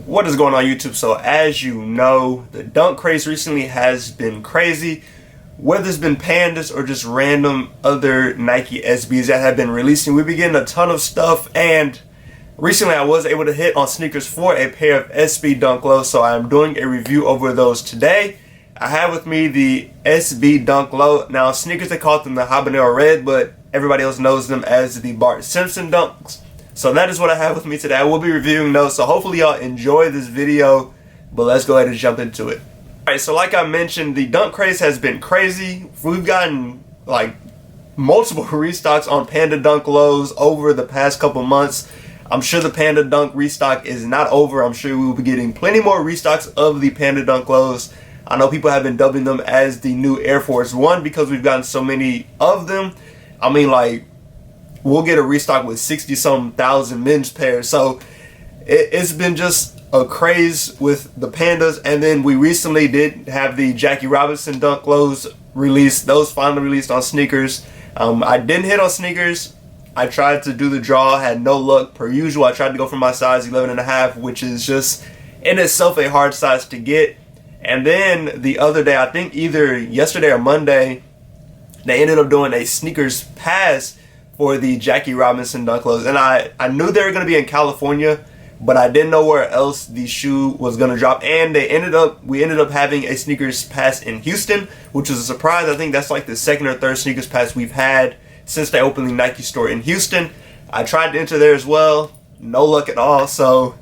What is going on YouTube? So as you know, the dunk craze recently has been crazy. Whether it's been pandas or just random other Nike SBs that have been releasing, we've been getting a ton of stuff, and recently I was able to hit on sneakers for a pair of SB Dunk Lows, so I'm doing a review over those today. I have with me the SB Dunk Low. Now sneakers, they call them the Habanero Red, but everybody else knows them as the Bart Simpson Dunks. So that is what I have with me today. I will be reviewing those, so hopefully y'all enjoy this video, but let's go ahead and jump into it. Alright, so like I mentioned, the dunk craze has been crazy. We've gotten like multiple restocks on Panda Dunk Lows over the past couple months. I'm sure the Panda Dunk restock is not over. I'm sure we will be getting plenty more restocks of the Panda Dunk Lows. I know people have been dubbing them as the new Air Force One because we've gotten so many of them. I mean, like, we'll get a restock with 60-some thousand men's pairs. So it's been just a craze with the pandas. And then we recently did have the Jackie Robinson Dunk Lows released. Those finally released on sneakers. I didn't hit on sneakers. I tried to do the draw, had no luck per usual. I tried to go for my size 11.5, which is just in itself a hard size to get. And then the other day, I think either yesterday or Monday, they ended up doing a sneakers pass for the Jackie Robinson Dunk Lows. And I knew they were going to be in California, but I didn't know where else the shoe was going to drop. And we ended up having a sneakers pass in Houston, which was a surprise. I think that's like the second or third sneakers pass we've had since they opened the Nike store in Houston. I tried to enter there as well. No luck at all. So,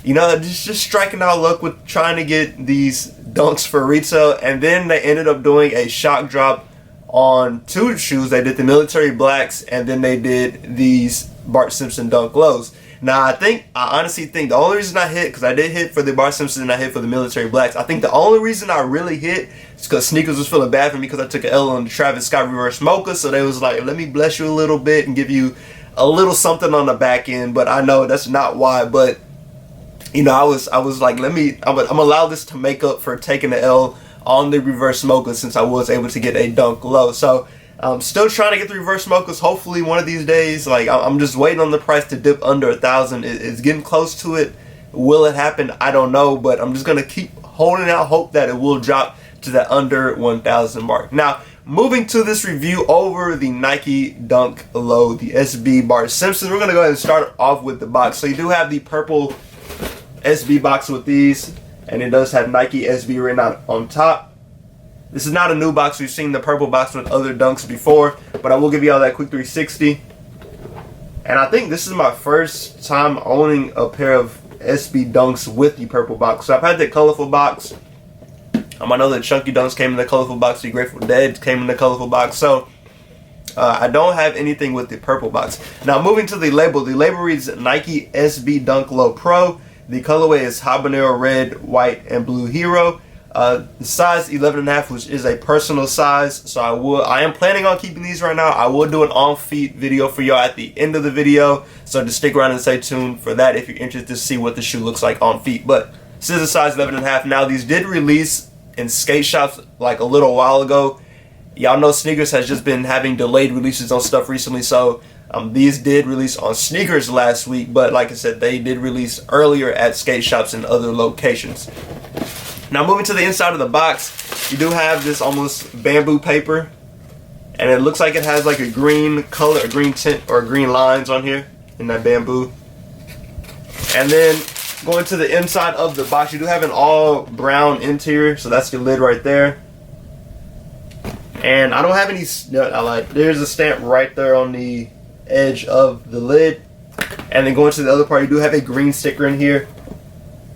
you know, just striking out luck with trying to get these dunks for retail. And then they ended up doing a shock drop on two shoes. They did the military blacks, and then they did these Bart Simpson Dunk Lows. Now I honestly think the only reason I hit, because I did hit for the Bart Simpson and I hit for the military blacks, I think the only reason I really hit is because sneakers was feeling bad for me because I took an L on the Travis Scott reverse mocha. So they was like, let me bless you a little bit and give you a little something on the back end. But I know that's not why. But you know, I was like, I'm gonna allow this to make up for taking the L on the reverse mocha, since I was able to get a dunk low. So I'm still trying to get the reverse mochas. Hopefully one of these days. Like, I'm just waiting on the price to dip under 1,000. It's getting close to it. Will it happen? I don't know, but I'm just gonna keep holding out hope that it will drop to that under 1,000 mark. Now, moving to this review over the Nike Dunk Low, the SB Bart Simpson, we're gonna go ahead and start off with the box. So you do have the purple SB box with these, and it does have Nike SB written out on top. This is not a new box. We've seen the purple box with other dunks before, but I will give you all that quick 360. And I think this is my first time owning a pair of SB dunks with the purple box. So I've had the colorful box. I know the Chunky Dunks came in the colorful box. The Grateful Dead came in the colorful box. So I don't have anything with the purple box. Now moving to the label reads Nike SB Dunk Low Pro. The colorway is Habanero Red, White, and Blue Hero. The size 11.5, which is a personal size. So I am planning on keeping these right now. I will do an on feet video for y'all at the end of the video. So just stick around and stay tuned for that if you're interested to see what the shoe looks like on feet. But this is a size 11.5. Now these did release in skate shops like a little while ago. Y'all know sneakers has just been having delayed releases on stuff recently. So these did release on sneakers last week, but like I said, they did release earlier at skate shops and other locations. Now moving to the inside of the box, you do have this almost bamboo paper, and it looks like it has like a green color, a green tint, or green lines on here in that bamboo. And then going to the inside of the box, you do have an all brown interior, so that's the lid right there. And I don't have any, there's a stamp right there on the edge of the lid. And then going to the other part, you do have a green sticker in here.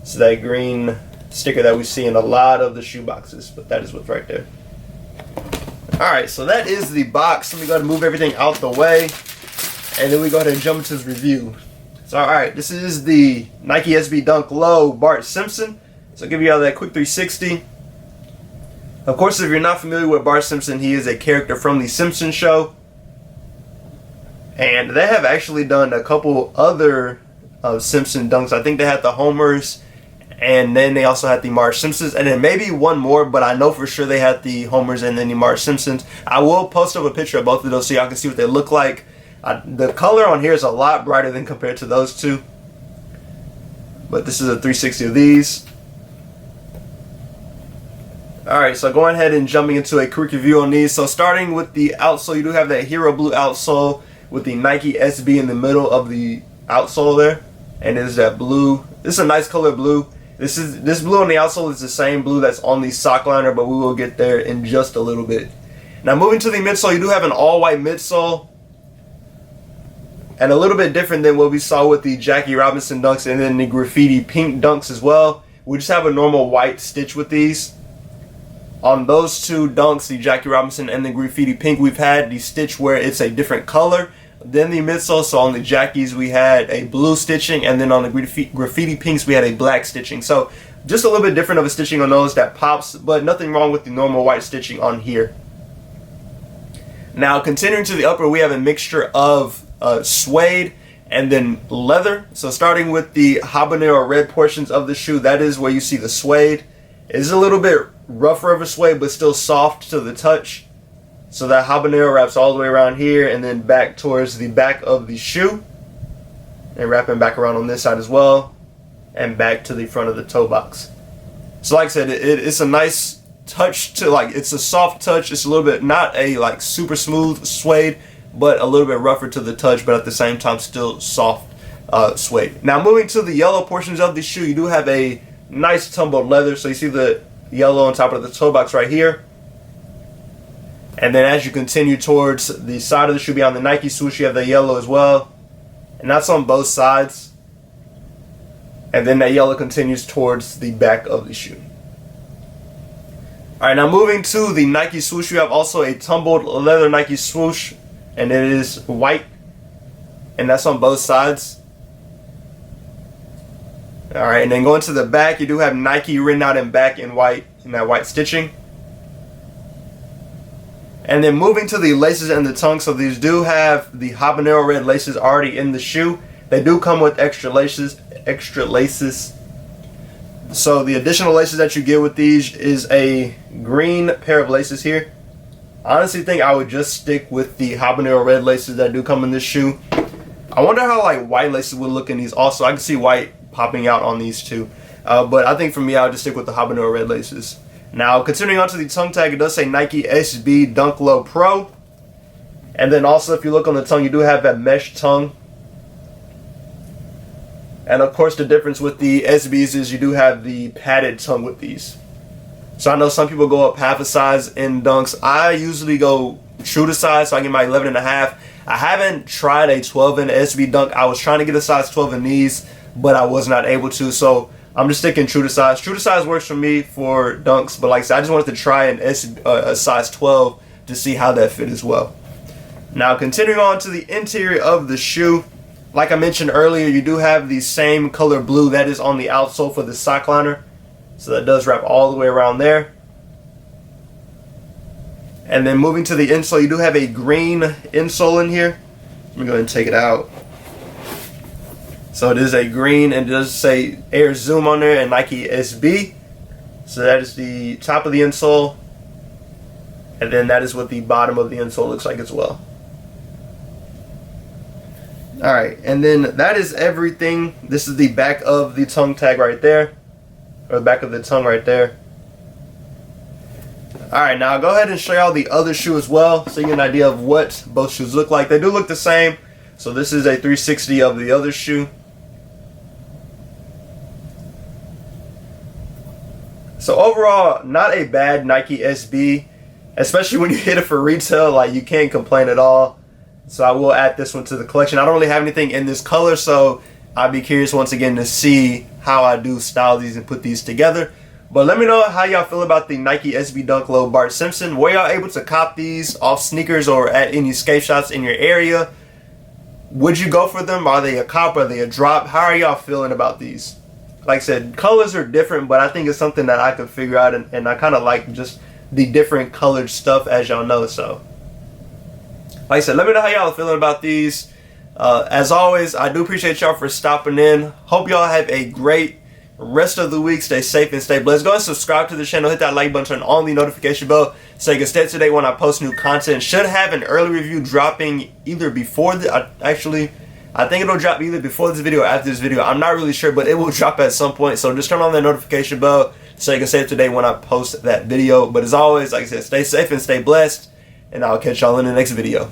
So that green sticker that we see in a lot of the shoe boxes, but that is what's right there. Alright, so that is the box. Let me go ahead and move everything out the way, and then we go ahead and jump into this review. So alright, this is the Nike SB Dunk Low Bart Simpson. So I'll give you all that quick 360. Of course, if you're not familiar with Bart Simpson, he is a character from the Simpsons show. And they have actually done a couple other Simpson dunks. I think they had the Homers, and then they also had the Marge Simpsons, and then maybe one more, but I know for sure they had the Homers and then the Marge Simpsons. I will post up a picture of both of those so y'all can see what they look like. The color on here is a lot brighter than compared to those two. but this is a 360 of these. Alright, so going ahead and jumping into a quick review on these. So starting with the outsole, you do have that Hero Blue outsole with the Nike SB in the middle of the outsole there. And it is that blue. This is a nice color blue. This blue on the outsole is the same blue that's on the sock liner, but we will get there in just a little bit. Now moving to the midsole, you do have an all-white midsole. And a little bit different than what we saw with the Jackie Robinson dunks and then the graffiti pink dunks as well. We just have a normal white stitch with these. On those two dunks, the Jackie Robinson and the graffiti pink, we've had the stitch where it's a different color than the midsole. So on the Jackies, we had a blue stitching, and then on the graffiti pinks, we had a black stitching. So just a little bit different of a stitching on those that pops, but nothing wrong with the normal white stitching on here. Now continuing to the upper, we have a mixture of suede and then leather. So starting with the habanero red portions of the shoe, that is where you see the suede. It's a little bit rougher of a suede, but still soft to the touch. So that habanero wraps all the way around here and then back towards the back of the shoe, and wrapping back around on this side as well, and back to the front of the toe box. So like I said, it's a nice touch to, like, it's a soft touch. It's a little bit, not a like super smooth suede, but a little bit rougher to the touch, but at the same time still soft suede. Now moving to the yellow portions of the shoe, you do have a nice tumbled leather. So you see the yellow on top of the toe box right here. And then as you continue towards the side of the shoe beyond the Nike swoosh, you have the yellow as well. And that's on both sides. And then that yellow continues towards the back of the shoe. Alright, now moving to the Nike swoosh, you have also a tumbled leather Nike swoosh. And it is white. And that's on both sides. Alright, and then going to the back, you do have Nike written out in back in white, in that white stitching. And then moving to the laces and the tongue, so these do have the habanero red laces already in the shoe. They do come with extra laces. So the additional laces that you get with these is a green pair of laces here. I honestly think I would just stick with the habanero red laces that do come in this shoe. I wonder how like white laces would look in these also. I can see white popping out on these too. But I think for me, I would just stick with the habanero red laces. Now, continuing on to the tongue tag, it does say Nike SB Dunk Low Pro. And then also, if you look on the tongue, you do have that mesh tongue. And of course, the difference with the SBs is you do have the padded tongue with these. So I know some people go up half a size in dunks. I usually go true to size, so I get my 11.5. I haven't tried a 12 in SB dunk. I was trying to get a size 12 in these, but I was not able to. So I'm just sticking true to size. True to size works for me for dunks, but like I said, I just wanted to try a size 12 to see how that fit as well. Now continuing on to the interior of the shoe, like I mentioned earlier, you do have the same color blue that is on the outsole for the sock liner. So that does wrap all the way around there. And then moving to the insole, you do have a green insole in here. Let me go ahead and take it out. So it is a green, and it does say Air Zoom on there and Nike SB. So that is the top of the insole. And then that is what the bottom of the insole looks like as well. Alright, and then that is everything. This is the back of the tongue tag right there. Or the back of the tongue right there. Alright, now I'll go ahead and show y'all the other shoe as well, so you get an idea of what both shoes look like. They do look the same. So this is a 360 of the other shoe. So overall, not a bad Nike SB, especially when you hit it for retail. Like, you can't complain at all. So I will add this one to the collection. I don't really have anything in this color, so I'd be curious once again to see how I do style these and put these together. But let me know how y'all feel about the Nike SB Dunk Low Bart Simpson. Were y'all able to cop these off sneakers or at any skate shops in your area? Would you go for them? Are they a cop? Are they a drop? How are y'all feeling about these? Like I said, colors are different, but I think it's something that I could figure out, and I kind of like just the different colored stuff, as y'all know. So like I said, let me know how y'all are feeling about these. As always, I do appreciate y'all for stopping in. Hope y'all have a great rest of the week. Stay safe and stay blessed. Go and subscribe to the channel. Hit that like button. Turn on the notification bell so you can stay up to date when I post new content. Should have an early review dropping either before the... actually, I think it'll drop either before this video or after this video. I'm not really sure, but it will drop at some point. So just turn on that notification bell so you can save today when I post that video. But as always, like I said, stay safe and stay blessed. And I'll catch y'all in the next video.